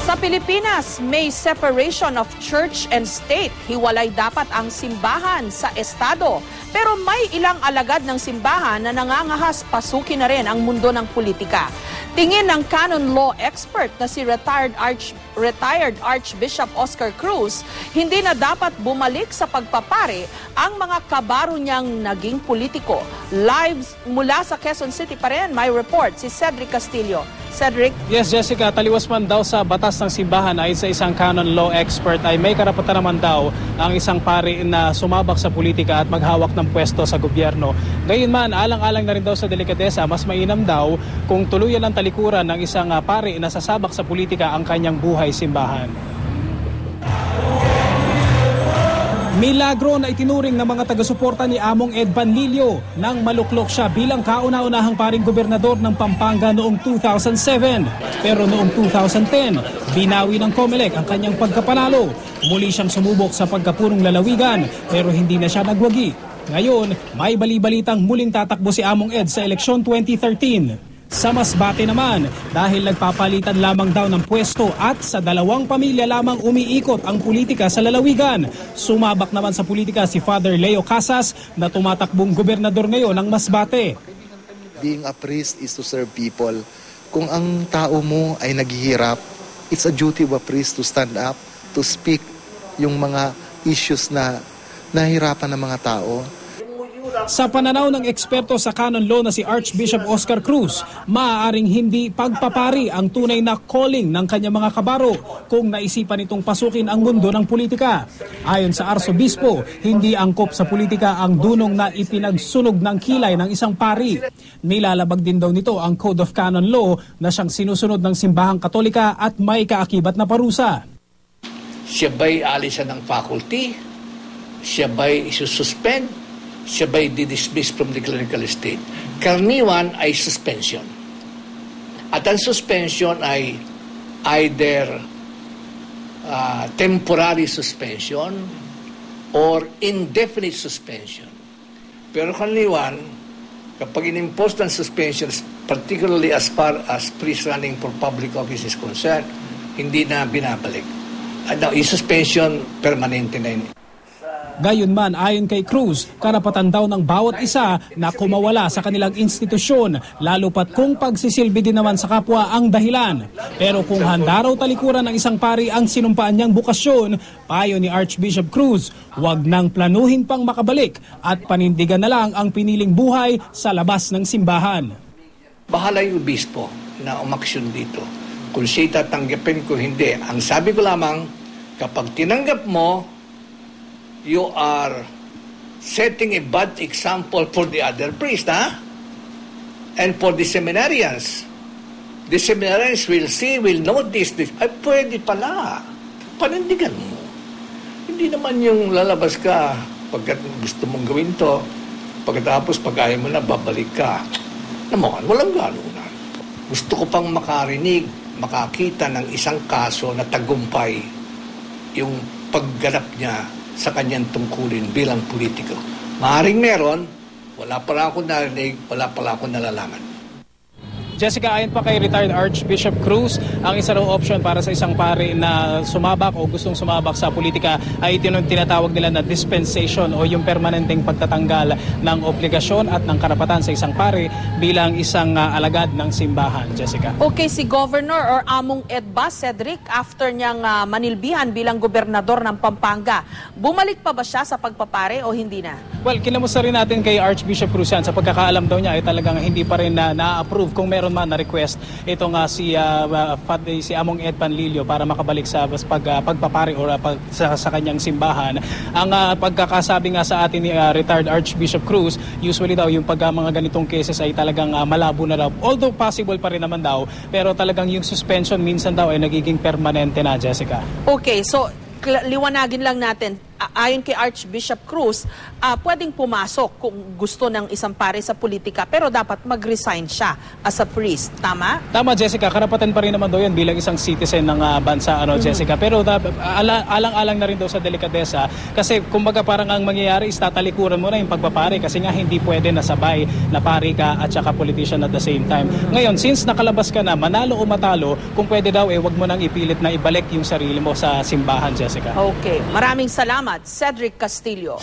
Sa Pilipinas, may separation of church and state. Hiwalay dapat ang simbahan sa estado. Pero may ilang alagad ng simbahan na nangangahas pasukin na rin ang mundo ng politika. Tingin ng canon law expert na si retired Archbishop Oscar Cruz, hindi na dapat bumalik sa pagpapare ang mga kabaro niyang naging politiko. Live mula sa Quezon City pa rin, may report si Cedric Castillo. Cedric? Yes, Jessica, taliwas man daw sa batas ng simbahan ay sa isang canon law expert ay may karapatan naman daw ang isang pari na sumabak sa politika at maghawak ng pwesto sa gobyerno. Gayunman, alang-alang na rin daw sa delikadesa, mas mainam daw kung tuluyan ang talikuran ng isang pari na sasabak sa politika ang kanyang buhay simbahan. Milagro na itinuring ng mga taga-suporta ni Among Ed Panlilio nang maluklok siya bilang kauna-unahang paring gobernador ng Pampanga noong 2007. Pero noong 2010, binawi ng COMELEC ang kanyang pagkapanalo. Muli siyang sumubok sa pagkapurong lalawigan pero hindi na siya nagwagi. Ngayon, may bali-balitang muling tatakbo si Among Ed sa eleksyon 2013. Sa Masbate naman, dahil nagpapalitan lamang daw ng pwesto at sa dalawang pamilya lamang umiikot ang politika sa lalawigan. Sumabak naman sa politika si Father Leo Casas na tumatakbong gobernador ngayon ng Masbate. Being a priest is to serve people. Kung ang tao mo ay naghihirap, it's a duty of a priest to stand up, to speak yung mga issues na nahihirapan ng mga tao. Sa pananaw ng eksperto sa canon law na si Archbishop Oscar Cruz, maaaring hindi pagpapari ang tunay na calling ng kanyang mga kabaro kung naisipan itong pasukin ang mundo ng politika. Ayon sa Arsobispo, hindi angkop sa politika ang dunong na ipinagsunog ng kilay ng isang pari. Nilalabag din daw nito ang Code of Canon Law na siyang sinusunod ng simbahang Katolika at may kaakibat na parusa. Siya ba'y alisan ng faculty? Siya ba'y isususpend? Siya ba'y di-dismiss from the clerical state? Karaniwan ay suspension. At ang suspension ay either temporary suspension or indefinite suspension. Pero karaniwan, kapag in-impose ng suspension, particularly as far as priest running for public office is concerned, hindi na binabalik. Yung suspension, permanente na yun. Gayunman, ayon kay Cruz, karapatan daw ng bawat isa na kumawala sa kanilang institusyon, lalo pat kung pagsisilbi din naman sa kapwa ang dahilan. Pero kung handa raw talikuran ng isang pari ang sinumpaan niyang bukasyon, payo ni Archbishop Cruz, huwag nang planuhin pang makabalik at panindigan na lang ang piniling buhay sa labas ng simbahan. Bahala yung obispo na umaksyon dito. Kung siya tatanggapin ko, hindi. Ang sabi ko lamang, kapag tinanggap mo, you are setting a bad example for the other priest, ha? And for the seminarians. The seminarians will see, will notice this. Ay, pwede pala. Panindigan mo. Hindi naman yung lalabas ka pagkat gusto mong gawin to, pagkatapos pag ayaw mo na, babalik ka. Naman, walang ganunan. Gusto ko pang makarinig, makakita ng isang kaso na tagumpay yung pagganap niya sa kanyang tungkulin bilang politiko. Maaaring meron, wala pala ako narinig, wala pala ako nalalaman. Jessica, ayon pa kay retired Archbishop Cruz, ang isa raw option para sa isang pari na sumabak o gustong sumabak sa politika ay tinatawag nila na dispensation o yung permanenteng pagtatanggal ng obligasyon at ng karapatan sa isang pari bilang isang alagad ng simbahan. Jessica. Okay, si Governor or Among Ed ba, Cedric, after niyang manilbihan bilang gobernador ng Pampanga, bumalik pa ba siya sa pagpapare o hindi na? Well, kinamusta rin natin kay Archbishop Cruz yan. Sa pagkakaalam daw niya ay talagang hindi pa rin na-approve kung meron man na request ito nga si Among Ed Panlilio para makabalik sa pagpapari o sa kanyang simbahan. Ang pagkakasabi nga sa atin ni retired Archbishop Cruz, usually daw yung mga ganitong cases ay talagang malabo na daw. Although possible pa rin naman daw, pero talagang yung suspension minsan daw ay nagiging permanente na, Jessica. Okay, so liwanagin lang natin. ayon kay Archbishop Cruz, pwedeng pumasok kung gusto ng isang pare sa politika, pero dapat mag-resign siya as a priest. Tama? Tama, Jessica. Karapatan pa rin naman daw yan bilang isang citizen ng bansa, Jessica. Pero alang-alang na rin daw sa delikadesa kasi kumbaga parang ang mangyayari is tatalikuran mo na yung pagpapare kasi nga hindi pwede nasabay na pari ka at saka politician at the same time. Ngayon, since nakalabas ka na, manalo o matalo, kung pwede daw, wag mo nang ipilit na ibalik yung sarili mo sa simbahan, Jessica. Okay. Maraming salamat, Cedric Castillo.